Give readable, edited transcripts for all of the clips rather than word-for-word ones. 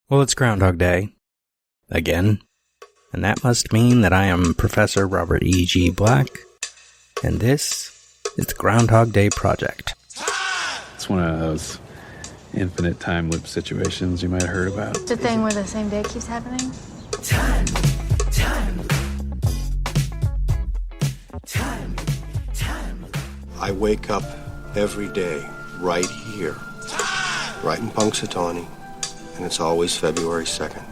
Well, it's Groundhog Day. Again. And that must mean that I am Professor Robert E. G. Black, and this is the Groundhog Day Project. It's one of those infinite time loop situations you might have heard about. It's a thing where the same day keeps happening. Time. I wake up every day right here, right in Punxsutawney, and it's always February 2nd.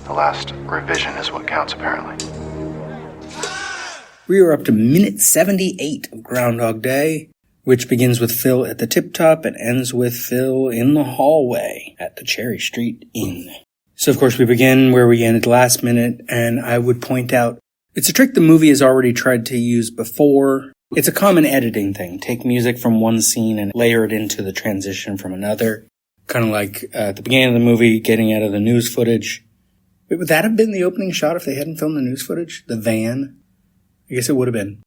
The last revision is what counts, apparently. We are up to minute 78 of Groundhog Day, which begins with Phil at the tip top and ends with Phil in the hallway at the Cherry Street Inn. So, of course, we begin where we ended last minute, and I would point out it's a trick the movie has already tried to use before. It's a common editing thing. Take music from one scene and layer it into the transition from another. Kind of like at the beginning of the movie, getting out of the news footage. Wait, would that have been the opening shot if they hadn't filmed the news footage? The van? I guess it would have been.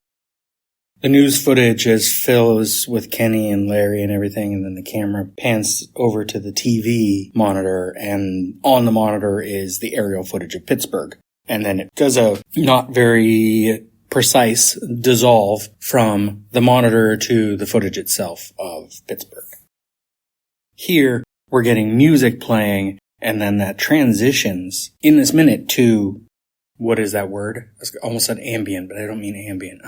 The news footage as Phil is with Kenny and Larry and everything, and then the camera pans over to the TV monitor, and on the monitor is the aerial footage of Pittsburgh. And then it does a not very precise dissolve from the monitor to the footage itself of Pittsburgh. Here, we're getting music playing, and then that transitions in this minute to, what is that word? I almost said ambient, but I don't mean ambient.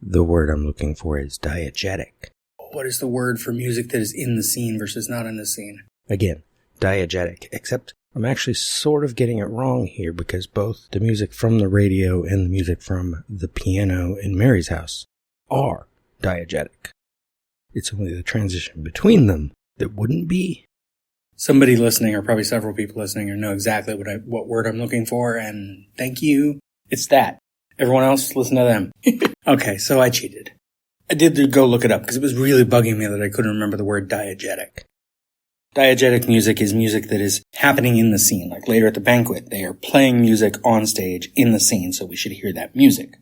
The word I'm looking for is diegetic. What is the word for music that is in the scene versus not in the scene? Again, diegetic, except I'm actually sort of getting it wrong here because both the music from the radio and the music from the piano in Mary's house are diegetic. It's only the transition between them that wouldn't be. Somebody listening, or probably several people listening, know exactly what word I'm looking for, and thank you. It's that. Everyone else, listen to them. Okay, so I cheated. I did go look it up because it was really bugging me that I couldn't remember the word diegetic. Diegetic music is music that is happening in the scene. Like later at the banquet, they are playing music on stage in the scene, so we should hear that music.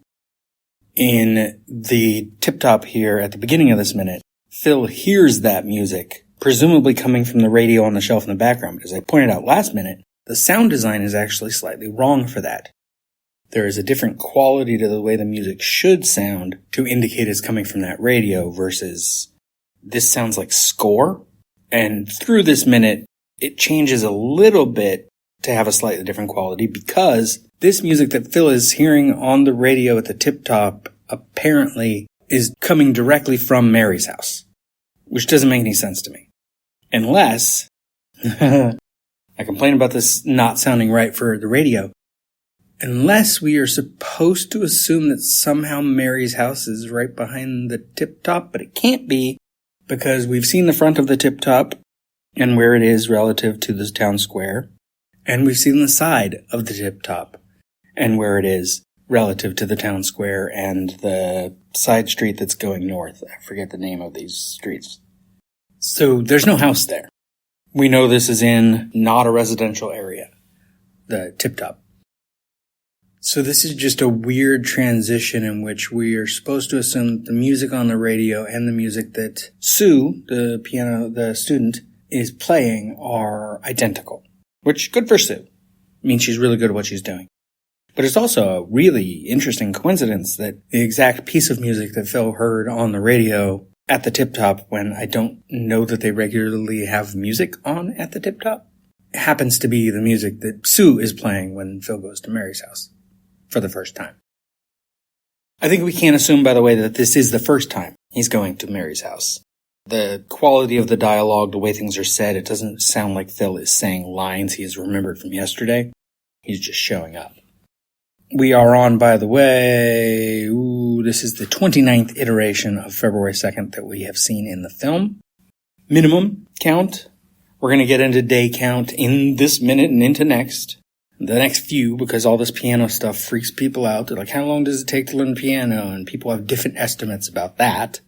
In the tip-top here at the beginning of this minute, Phil hears that music, presumably coming from the radio on the shelf in the background. But as I pointed out last minute, the sound design is actually slightly wrong for that. There is a different quality to the way the music should sound to indicate it's coming from that radio versus this sounds like score. And through this minute, it changes a little bit to have a slightly different quality because this music that Phil is hearing on the radio at the tip top apparently is coming directly from Mary's house, which doesn't make any sense to me. Unless, I complain about this not sounding right for the radio, unless we are supposed to assume that somehow Mary's house is right behind the tip top, but it can't be because we've seen the front of the tip top and where it is relative to the town square, and we've seen the side of the tip top and where it is relative to the town square and the side street that's going north. I forget the name of these streets. So there's no house there. We know this is in not a residential area, the tip top. So this is just a weird transition in which we are supposed to assume the music on the radio and the music that Sue, the student, is playing are identical. Which, good for Sue. It means she's really good at what she's doing. But it's also a really interesting coincidence that the exact piece of music that Phil heard on the radio at the tip top, when I don't know that they regularly have music on at the tip top, happens to be the music that Sue is playing when Phil goes to Mary's house for the first time. I think we can't assume, by the way, that this is the first time he's going to Mary's house. The quality of the dialogue, the way things are said, it doesn't sound like Phil is saying lines he has remembered from yesterday. He's just showing up. We are on, by the way, this is the 29th iteration of February 2nd that we have seen in the film. Minimum count. We're going to get into day count in this minute and into the next few, because all this piano stuff freaks people out. They're like, how long does it take to learn piano? And people have different estimates about that.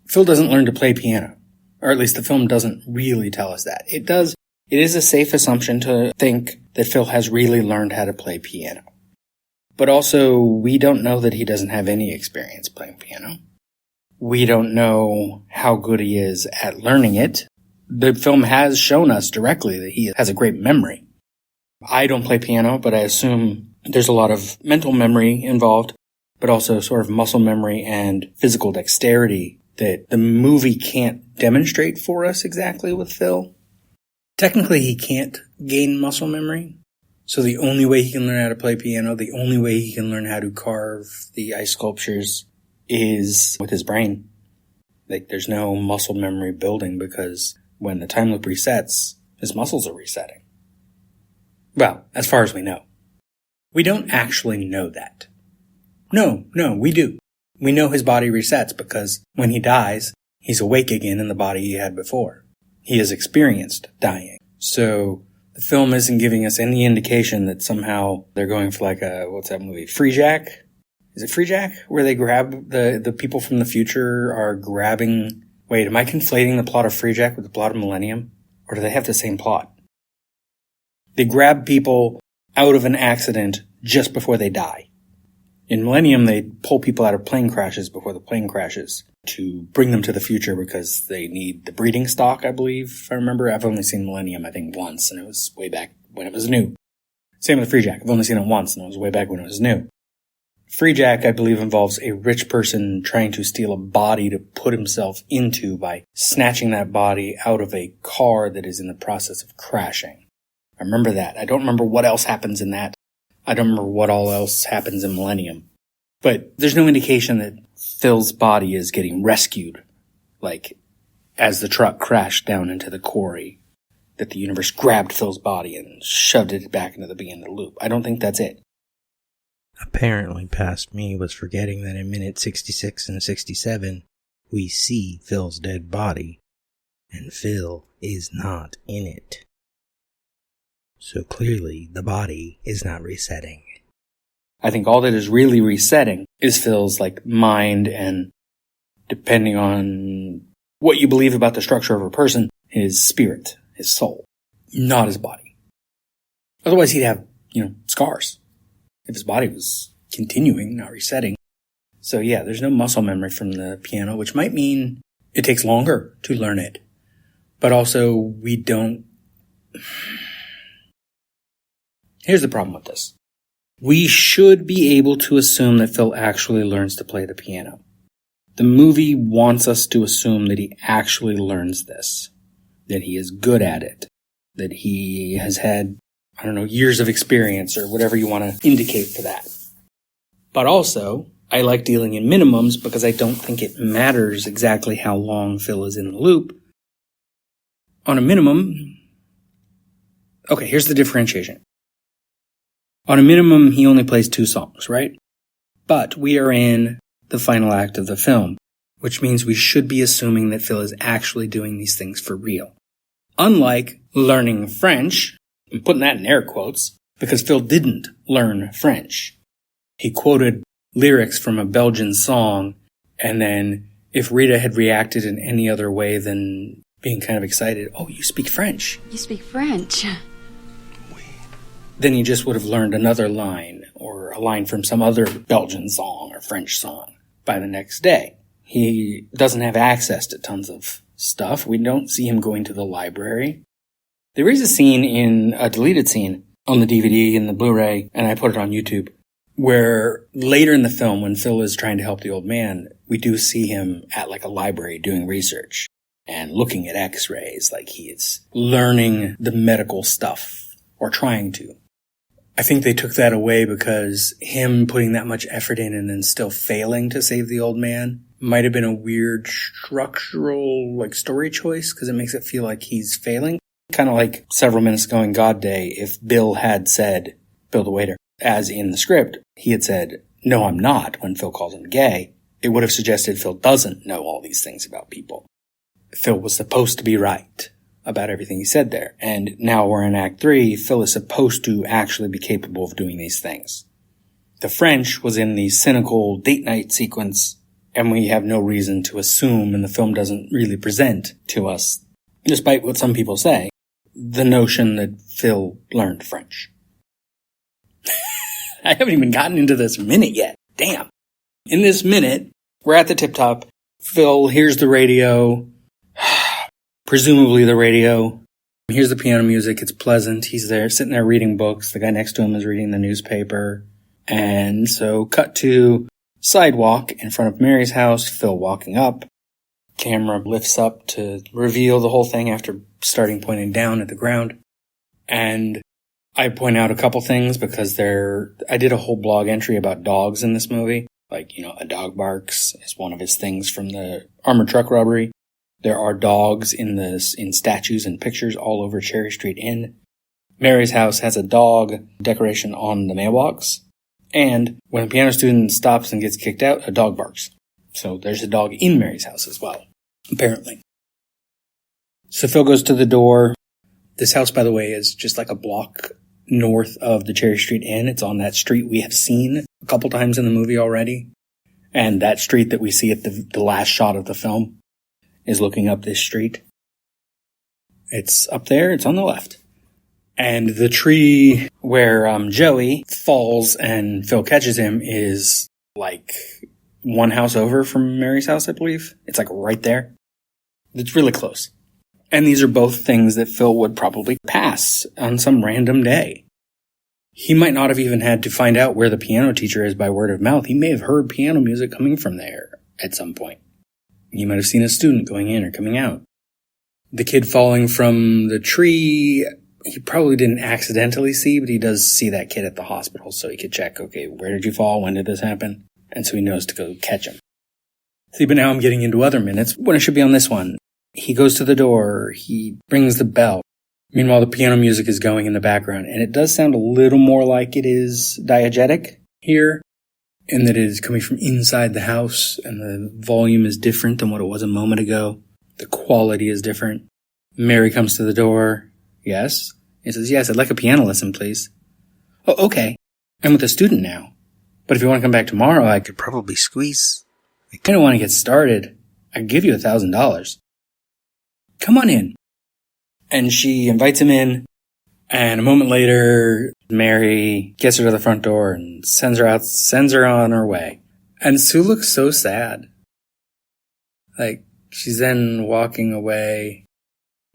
Phil doesn't learn to play piano. Or at least the film doesn't really tell us that. It does. It is a safe assumption to think that Phil has really learned how to play piano. But also, we don't know that he doesn't have any experience playing piano. We don't know how good he is at learning it. the film has shown us directly that he has a great memory. I don't play piano, but I assume there's a lot of mental memory involved, but also sort of muscle memory and physical dexterity that the movie can't demonstrate for us exactly with Phil. Technically, he can't gain muscle memory. So the only way he can learn how to play piano, the only way he can learn how to carve the ice sculptures is with his brain. Like, there's no muscle memory building because when the time loop resets, his muscles are resetting. Well, as far as we know. We don't actually know that. No, we do. We know his body resets because when he dies, he's awake again in the body he had before. He has experienced dying. So the film isn't giving us any indication that somehow they're going for like what's that movie? Freejack? Is it Freejack? Where they grab the people from the future are grabbing... Wait, am I conflating the plot of Freejack with the plot of Millennium? Or do they have the same plot? They grab people out of an accident just before they die. In Millennium, they pull people out of plane crashes before the plane crashes to bring them to the future because they need the breeding stock, I believe, if I remember. I've only seen Millennium, I think, once, and it was way back when it was new. Same with Freejack. I've only seen it once, and it was way back when it was new. Freejack, I believe, involves a rich person trying to steal a body to put himself into by snatching that body out of a car that is in the process of crashing. I remember that. I don't remember what else happens in that. I don't remember what all else happens in Millennium. But there's no indication that Phil's body is getting rescued, like, as the truck crashed down into the quarry, that the universe grabbed Phil's body and shoved it back into the beginning of the loop. I don't think that's it. Apparently past me was forgetting that in minute 66 and 67, we see Phil's dead body, and Phil is not in it. So clearly the body is not resetting. I think all that is really resetting is Phil's, like, mind and, depending on what you believe about the structure of a person, his spirit, his soul, not his body. Otherwise he'd have, scars. If his body was continuing, not resetting. So yeah, there's no muscle memory from the piano, which might mean it takes longer to learn it. But also, we don't... Here's the problem with this. We should be able to assume that Phil actually learns to play the piano. The movie wants us to assume that he actually learns this, that he is good at it, that he has had, years of experience or whatever you want to indicate for that. But also, I like dealing in minimums because I don't think it matters exactly how long Phil is in the loop. On a minimum... Okay, here's the differentiation. On a minimum, he only plays 2 songs, right? But we are in the final act of the film, which means we should be assuming that Phil is actually doing these things for real. Unlike learning French, I'm putting that in air quotes, because Phil didn't learn French. He quoted lyrics from a Belgian song, and then if Rita had reacted in any other way than being kind of excited, "Oh, you speak French." You speak French. Then he just would have learned another line, or a line from some other Belgian song or French song by the next day. He doesn't have access to tons of stuff. We don't see him going to the library. There is a deleted scene on the DVD and the Blu-ray, and I put it on YouTube, where later in the film, when Phil is trying to help the old man, we do see him at like a library doing research and looking at x-rays, like he is learning the medical stuff, or trying to. I think they took that away because him putting that much effort in and then still failing to save the old man might have been a weird structural, story choice, because it makes it feel like he's failing. Kind of like several minutes ago in God Day, if Bill had said, Bill the waiter, as in the script, he had said, "No, I'm not," when Phil calls him gay, it would have suggested Phil doesn't know all these things about people. Phil was supposed to be right about everything he said there. And now we're in Act 3, Phil is supposed to actually be capable of doing these things. The French was in the cynical date night sequence, and we have no reason to assume, and the film doesn't really present to us, despite what some people say, the notion that Phil learned French. I haven't even gotten into this minute yet. Damn. In this minute, we're at the tip top. Phil hears the radio. presumably the radio. Here's the piano music. It's pleasant. He's there, sitting there reading books. The guy next to him is reading the newspaper. And so cut to sidewalk in front of Mary's house, Phil walking up. Camera lifts up to reveal the whole thing after starting pointing down at the ground. And I point out a couple things because I did a whole blog entry about dogs in this movie. Like, a dog barks is one of his things from the armored truck robbery. There are dogs in statues and pictures all over Cherry Street Inn. Mary's house has a dog decoration on the mailbox. And when a piano student stops and gets kicked out, a dog barks. So there's a dog in Mary's house as well, apparently. So Phil goes to the door. This house, by the way, is just like a block north of the Cherry Street Inn. It's on that street we have seen a couple times in the movie already. And that street that we see at the last shot of the film is looking up this street. It's up there. It's on the left. And the tree where Joey falls and Phil catches him is like one house over from Mary's house, I believe. It's like right there. It's really close. And these are both things that Phil would probably pass on some random day. He might not have even had to find out where the piano teacher is by word of mouth. He may have heard piano music coming from there at some point. He might have seen a student going in or coming out. The kid falling from the tree, he probably didn't accidentally see, but he does see that kid at the hospital, so he could check, okay, where did you fall? When did this happen? And so he knows to go catch him. See, but now I'm getting into other minutes when it should be on this one. He goes to the door, he rings the bell. Meanwhile, the piano music is going in the background, and it does sound a little more like it is diegetic here, in that it is coming from inside the house, and the volume is different than what it was a moment ago. The quality is different. Mary comes to the door. Yes? He says, yes, I'd like a piano lesson, please. Oh, okay. I'm with a student now. But if you want to come back tomorrow, I could probably squeeze. I kind of want to get started. I could give you $1,000. Come on in. And she invites him in. And a moment later, Mary gets her to the front door and sends her on her way. And Sue looks so sad. Like, she's then walking away.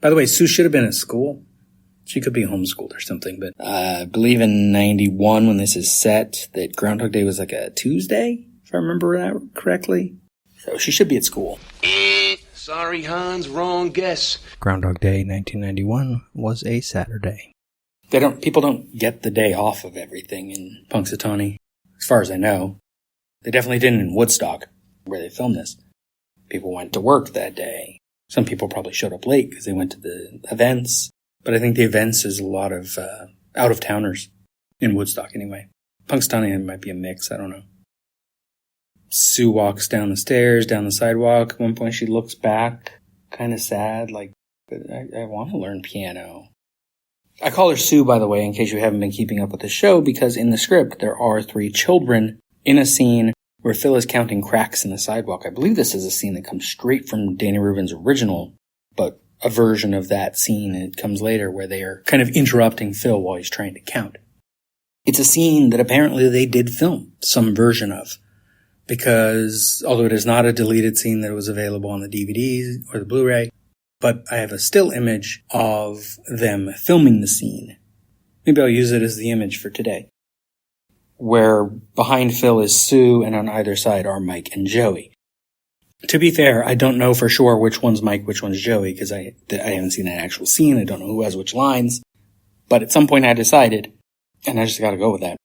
By the way, Sue should have been at school. She could be homeschooled or something, but I believe in 91 when this is set that Groundhog Day was like a Tuesday, if I remember that correctly. So she should be at school. Sorry, Hans, wrong guess. Groundhog Day 1991 was a Saturday. People don't get the day off of everything in Punxsutawney, as far as I know. They definitely didn't in Woodstock, where they filmed this. People went to work that day. Some people probably showed up late because they went to the events. But I think the events is a lot of out-of-towners in Woodstock anyway. Punxsutawney might be a mix, I don't know. Sue walks down the stairs, down the sidewalk. At one point she looks back, kind of sad, like, I want to learn piano. I call her Sue, by the way, in case you haven't been keeping up with the show, because in the script there are 3 children in a scene where Phil is counting cracks in the sidewalk. I believe this is a scene that comes straight from Danny Rubin's original, but a version of that scene, and it comes later, where they are kind of interrupting Phil while he's trying to count. It's a scene that apparently they did film some version of, because although it is not a deleted scene that was available on the DVD or the Blu-ray, but I have a still image of them filming the scene. Maybe I'll use it as the image for today, where behind Phil is Sue, and on either side are Mike and Joey. To be fair, I don't know for sure which one's Mike, which one's Joey, because I haven't seen that actual scene. I don't know who has which lines. But at some point I decided, and I just gotta go with that.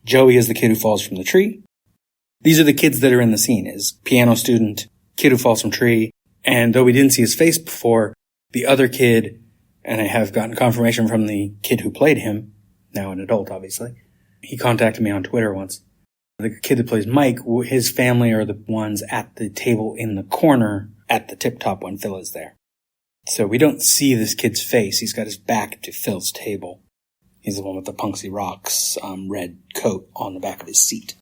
Joey is the kid who falls from the tree. These are the kids that are in the scene, is piano student, kid who falls from tree, and though we didn't see his face before, the other kid, and I have gotten confirmation from the kid who played him, now an adult obviously, he contacted me on Twitter once. The kid that plays Mike, his family are the ones at the table in the corner at the tip top when Phil is there. So we don't see this kid's face. He's got his back to Phil's table. He's the one with the Punxsy Rocks red coat on the back of his seat.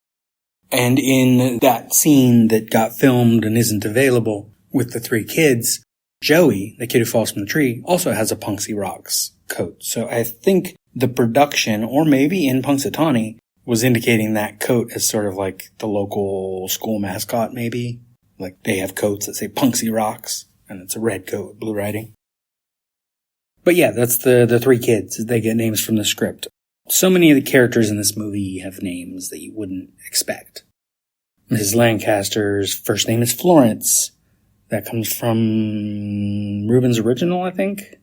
And in that scene that got filmed and isn't available with the 3 kids, Joey, the kid who falls from the tree, also has a Punxsy Rocks coat. So I think the production, or maybe in Punxsutawney, was indicating that coat as sort of like the local school mascot, maybe. Like they have coats that say Punxsy Rocks, and it's a red coat with blue writing. But yeah, that's the three kids. They get names from the script. So many of the characters in this movie have names that you wouldn't expect. Mrs. Lancaster's first name is Florence. That comes from Reuben's original, I think.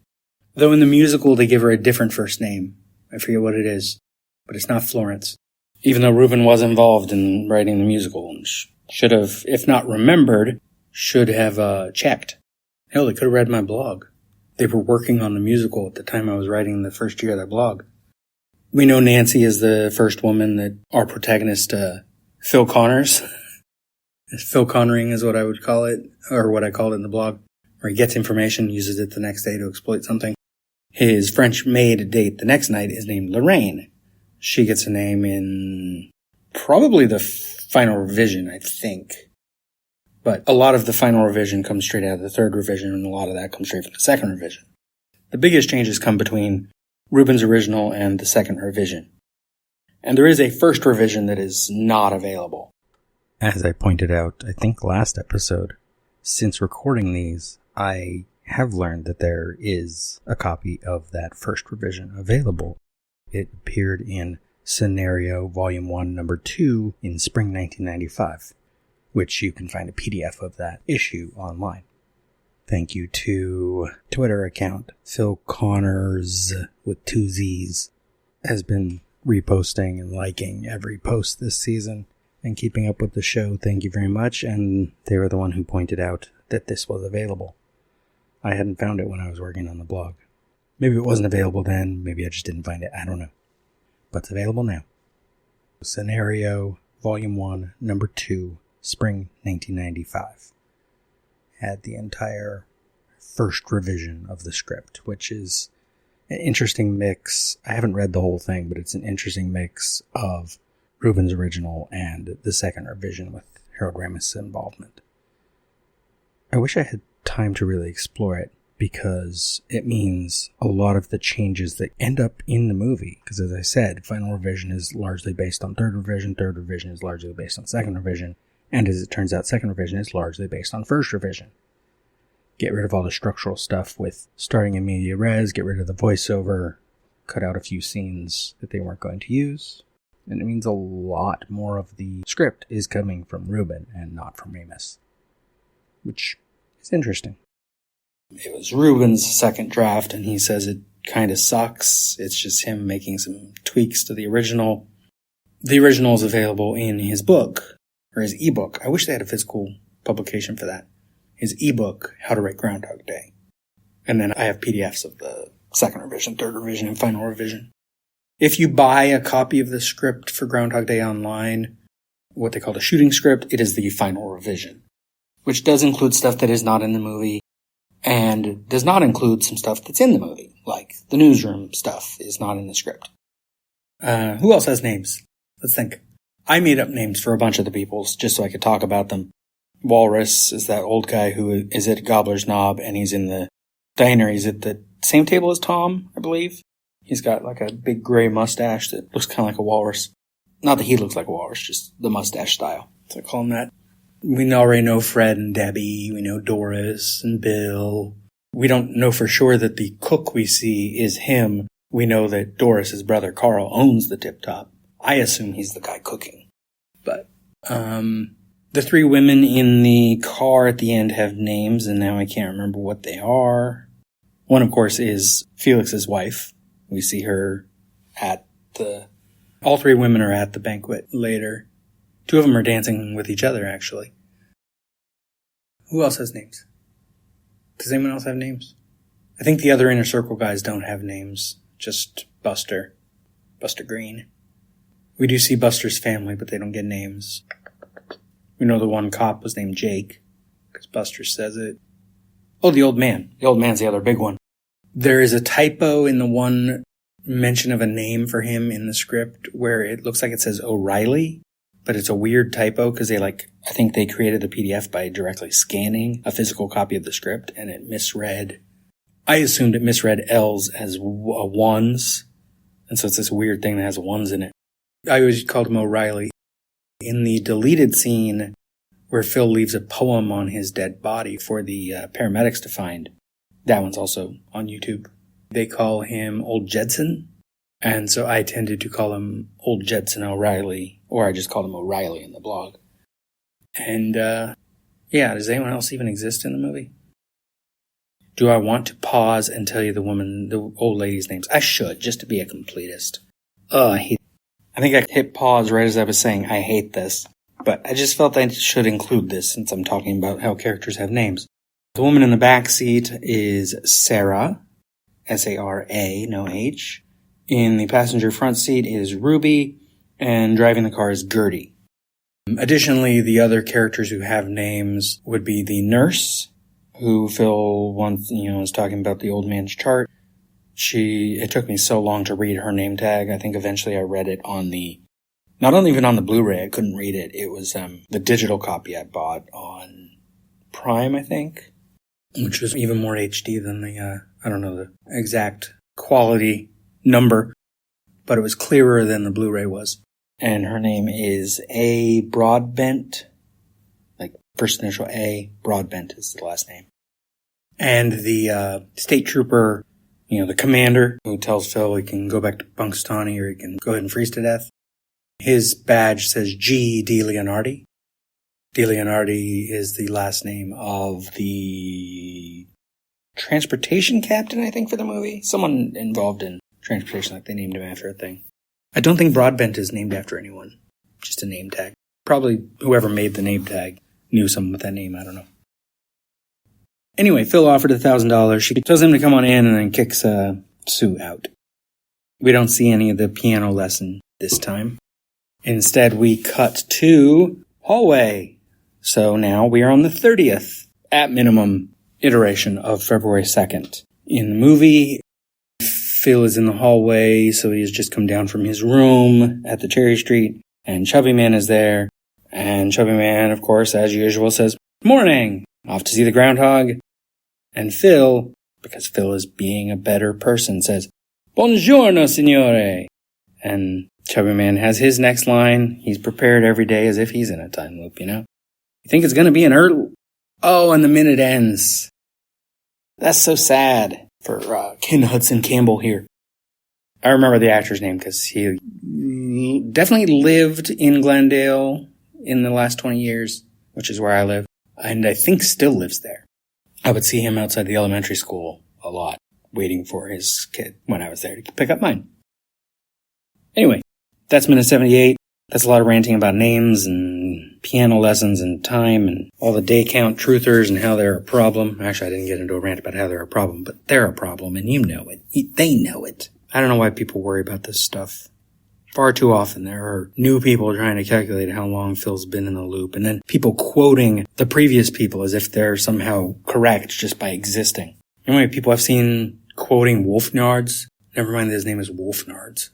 Though in the musical, they give her a different first name. I forget what it is, but it's not Florence. Even though Reuben was involved in writing the musical and should have, if not remembered, should have checked. Hell, they could have read my blog. They were working on the musical at the time I was writing the first year of that blog. We know Nancy is the first woman that our protagonist, Phil Connors. Phil Connoring is what I would call it, or what I called it in the blog, where he gets information, uses it the next day to exploit something. His French maid date the next night is named Lorraine. She gets a name in probably the final revision, I think. But a lot of the final revision comes straight out of the third revision, and a lot of that comes straight from the second revision. The biggest changes come between Reuben's original and the second revision. And there is a first revision that is not available. As I pointed out, I think last episode, since recording these, I have learned that there is a copy of that first revision available. It appeared in Scenario Volume 1, Number 2 in spring 1995, which you can find a PDF of that issue online. Thank you to Twitter account Phil Connors with 2 Z's has been reposting and liking every post this season and keeping up with the show. Thank you very much. And they were the one who pointed out that this was available. I hadn't found it when I was working on the blog. Maybe it wasn't available then. Maybe I just didn't find it. I don't know. But it's available now. Scenario Volume 1, Number 2, Spring 1995. Had the entire first revision of the script, which is an interesting mix. I haven't read the whole thing, but it's an interesting mix of Reuben's original and the second revision with Harold Ramis' involvement. I wish I had time to really explore it, because it means a lot of the changes that end up in the movie, because as I said, final revision is largely based on third revision is largely based on second revision, and as it turns out, second revision is largely based on first revision. Get rid of all the structural stuff with starting in media res, get rid of the voiceover, cut out a few scenes that they weren't going to use, and it means a lot more of the script is coming from Reuben and not from Ramis, which is interesting. It was Reuben's second draft, and he says it kind of sucks. It's just him making some tweaks to the original. The original is available in his book, or his ebook. I wish they had a physical publication for that. His ebook, How to Write Groundhog Day. And then I have PDFs of the second revision, third revision, and final revision. If you buy a copy of the script for Groundhog Day online, what they call the shooting script, it is the final revision, which does include stuff that is not in the movie and does not include some stuff that's in the movie, like the newsroom stuff is not in the script. Who else has names? Let's think. I made up names for a bunch of the peoples just so I could talk about them. Walrus is that old guy who is at Gobbler's Knob, and he's in the diner. He's at the same table as Tom, I believe. He's got like a big gray mustache that looks kind of like a walrus. Not that he looks like a walrus, just the mustache style. So I call him that. We already know Fred and Debbie. We know Doris and Bill. We don't know for sure that the cook we see is him. We know that Doris's brother Carl owns the Tip Top. I assume he's the guy cooking. But, the three women in the car at the end have names, and now I can't remember what they are. One, of course, is Felix's wife. We see her all three women are at the banquet later. Two of them are dancing with each other, actually. Who else has names? Does anyone else have names? I think the other Inner Circle guys don't have names. Just Buster. Buster Green. We do see Buster's family, but they don't get names. We know the one cop was named Jake, because Buster says it. Oh, the old man. The old man's the other big one. There is a typo in the one mention of a name for him in the script where it looks like it says O'Reilly, but it's a weird typo because I think they created the PDF by directly scanning a physical copy of the script, and it misread. I assumed it misread L's as ones, and so it's this weird thing that has ones in it. I always called him O'Reilly. In the deleted scene where Phil leaves a poem on his dead body for the paramedics to find, that one's also on YouTube. they call him Old Jedson. And so I tended to call him Old Jedson O'Reilly, or I just called him O'Reilly in the blog. And, yeah, does anyone else even exist in the movie? Do I want to pause and tell you the old lady's names? I should, just to be a completist. I think I hit pause right as I was saying, I hate this. But I just felt I should include this since I'm talking about how characters have names. The woman in the back seat is Sarah, S-A-R-A, no H. In the passenger front seat is Ruby, and driving the car is Gertie. Additionally, the other characters who have names would be the nurse, who Phil once, was talking about the old man's chart. It took me so long to read her name tag. I think eventually I read it on not only even on the Blu-ray, I couldn't read it. It was the digital copy I bought on Prime, I think, which was even more HD than I don't know the exact quality number, but it was clearer than the Blu-ray was. And her name is A. Broadbent, like first initial A, Broadbent is the last name. And the state trooper, the commander who tells Phil he can go back to Punxsutawney or he can go ahead and freeze to death. His badge says G. DeLeonardi. DeLeonardi is the last name of the transportation captain, I think, for the movie. Someone involved in transportation, like they named him after a thing. I don't think Broadbent is named after anyone. Just a name tag. Probably whoever made the name tag knew someone with that name. I don't know. Anyway, Phil offered $1,000. She tells him to come on in and then kicks Sue out. We don't see any of the piano lesson this time. Instead, we cut to hallway. So now we are on the 30th, at minimum, iteration of February 2nd. In the movie, Phil is in the hallway, so he has just come down from his room at the Cherry Street, and Chubby Man is there. And Chubby Man, of course, as usual, says, "Morning! Off to see the groundhog." And Phil, because Phil is being a better person, says, "Buongiorno, signore." And Chubby Man has his next line. He's prepared every day as if he's in a time loop, You think it's going to be an early... Oh, and the minute ends. That's so sad for Ken Hudson Campbell here. I remember the actor's name because he definitely lived in Glendale in the last 20 years, which is where I live, and I think still lives there. I would see him outside the elementary school a lot, waiting for his kid when I was there to pick up mine. Anyway, that's minute 78. That's a lot of ranting about names and piano lessons and time and all the day count truthers and how they're a problem. Actually, I didn't get into a rant about how they're a problem, but they're a problem and you know it. They know it. I don't know why people worry about this stuff. Far too often there are new people trying to calculate how long Phil's been in the loop, and then people quoting the previous people as if they're somehow correct just by existing. Anyway, people I've seen quoting Wolfnards. Never mind that his name is Wolfnards.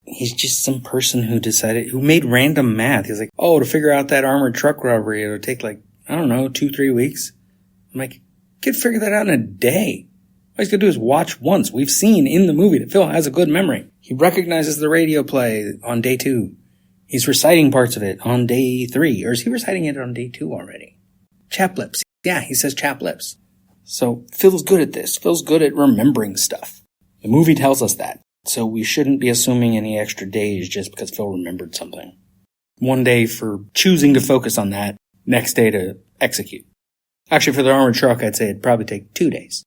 He's just some person who made random math. He's like, to figure out that armored truck robbery, it'll take 2-3 weeks. I'm like, kid, figure that out in a day. All he's going to do is watch once. We've seen in the movie that Phil has a good memory. He recognizes the radio play on day 2. He's reciting parts of it on day 3. Or is he reciting it on day 2 already? Chap lips. Yeah, he says chap lips. So Phil's good at this. Phil's good at remembering stuff. The movie tells us that. So we shouldn't be assuming any extra days just because Phil remembered something. One day for choosing to focus on that, next day to execute. Actually, for the armored truck, I'd say it'd probably take 2 days.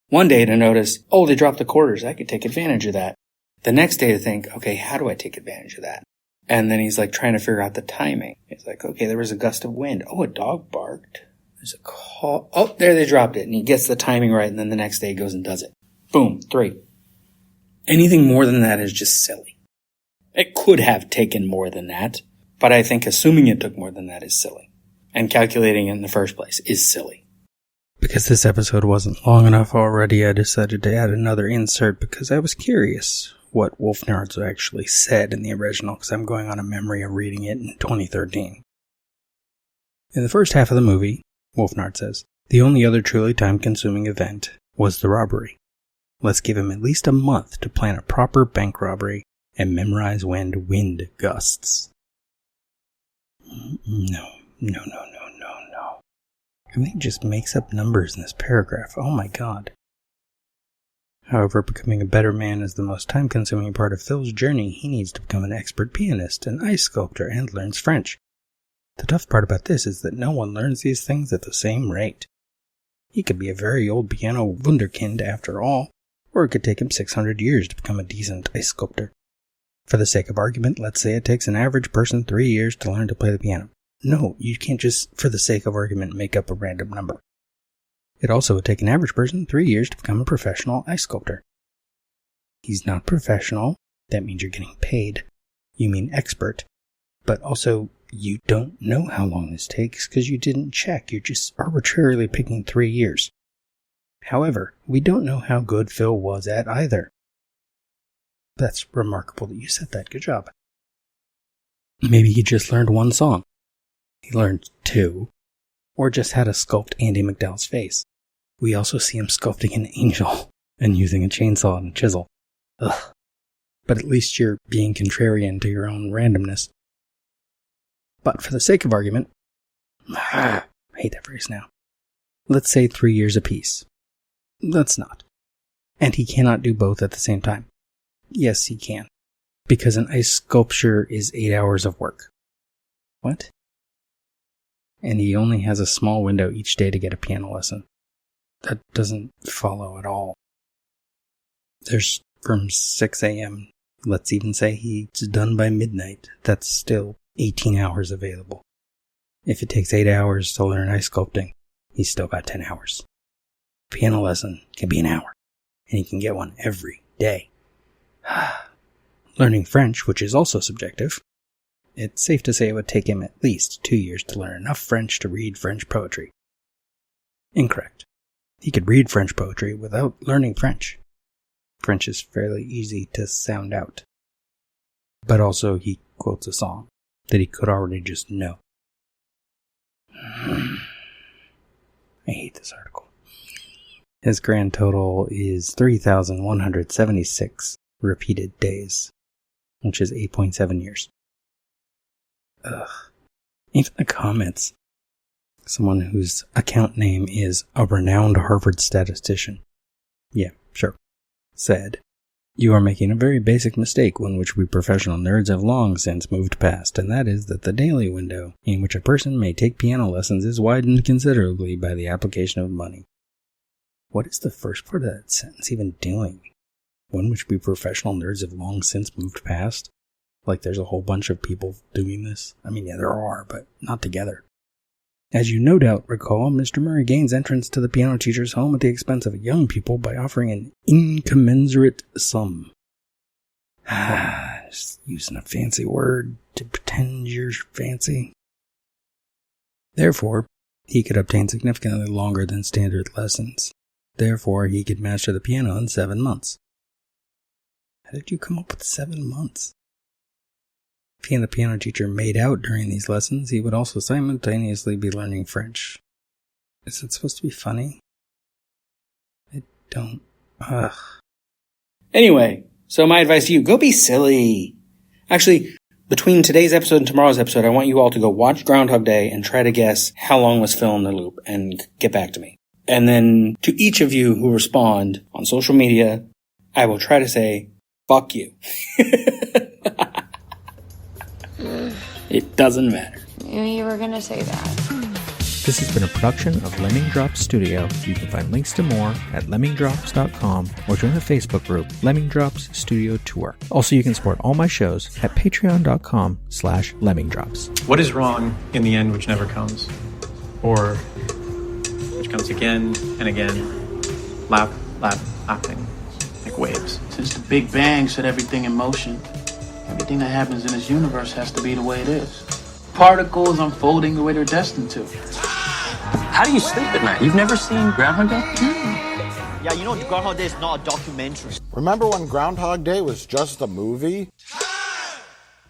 One day to notice, they dropped the quarters. I could take advantage of that. The next day to think, okay, how do I take advantage of that? And then he's trying to figure out the timing. He's like, okay, there was a gust of wind. A dog barked. There's a call. There they dropped it. And he gets the timing right. And then the next day he goes and does it. Boom, 3. Anything more than that is just silly. It could have taken more than that, but I think assuming it took more than that is silly. And calculating it in the first place is silly. Because this episode wasn't long enough already, I decided to add another insert because I was curious what Wolfnards actually said in the original, because I'm going on a memory of reading it in 2013. In the first half of the movie, Wolfnard says, the only other truly time-consuming event was the robbery. Let's give him at least a month to plan a proper bank robbery and memorize wind gusts. No. I mean, he just makes up numbers in this paragraph. Oh my god. However, becoming a better man is the most time-consuming part of Phil's journey. He needs to become an expert pianist, an ice sculptor, and learns French. The tough part about this is that no one learns these things at the same rate. He could be a very old piano wunderkind after all, or it could take him 600 years to become a decent ice sculptor. For the sake of argument, let's say it takes an average person 3 years to learn to play the piano. No, you can't just, for the sake of argument, make up a random number. It also would take an average person 3 years to become a professional ice sculptor. He's not professional. That means you're getting paid. You mean expert. But also, you don't know how long this takes because you didn't check. You're just arbitrarily picking 3 years. However, we don't know how good Phil was at either. That's remarkable that you said that. Good job. Maybe he just learned one song. He learned 2. Or just had to sculpt Andy McDowell's face. We also see him sculpting an angel and using a chainsaw and a chisel. Ugh. But at least you're being contrarian to your own randomness. But for the sake of argument, I hate that phrase now. Let's say 3 years apiece. Let's not. And he cannot do both at the same time. Yes, he can. Because an ice sculpture is 8 hours of work. What? And he only has a small window each day to get a piano lesson. That doesn't follow at all. There's from 6 a.m., let's even say he's done by midnight. That's still 18 hours available. If it takes 8 hours to learn ice sculpting, he's still got 10 hours. Piano lesson can be an hour, and he can get one every day. Learning French, which is also subjective, it's safe to say it would take him at least 2 years to learn enough French to read French poetry. Incorrect. He could read French poetry without learning French. French is fairly easy to sound out. But also he quotes a song that he could already just know. I hate this article. His grand total is 3,176 repeated days, which is 8.7 years. Ugh. Even the comments. Someone whose account name is a renowned Harvard statistician. Yeah, sure. Said, "You are making a very basic mistake, one which we professional nerds have long since moved past, and that is that the daily window in which a person may take piano lessons is widened considerably by the application of money." What is the first part of that sentence even doing? One which we professional nerds have long since moved past? Like there's a whole bunch of people doing this? I mean, yeah, there are, but not together. As you no doubt recall, Mr. Murray gains entrance to the piano teacher's home at the expense of young people by offering an incommensurate sum. Just using a fancy word to pretend you're fancy. Therefore, he could obtain significantly longer than standard lessons. Therefore, he could master the piano in 7 months. How did you come up with 7 months? If he and the piano teacher made out during these lessons, he would also simultaneously be learning French. Is it supposed to be funny? I don't... Anyway, so my advice to you, go be silly. Actually, between today's episode and tomorrow's episode, I want you all to go watch Groundhog Day and try to guess how long was Phil in the loop and get back to me. And then to each of you who respond on social media, I will try to say, fuck you. It doesn't matter. You were gonna say that. This has been a production of Lemming Drops Studio. You can find links to more at lemmingdrops.com or join the Facebook group Lemming Drops Studio Tour. Also, you can support all my shows at patreon.com/lemmingdrops. What is wrong in the end which never comes? Or which comes again and again, lapping, like waves. Since the Big Bang set everything in motion, everything that happens in this universe has to be the way it is. Particles unfolding the way they're destined to. How do you sleep at night? You've never seen Groundhog Day? Yeah, you know Groundhog Day is not a documentary. Remember when Groundhog Day was just a movie?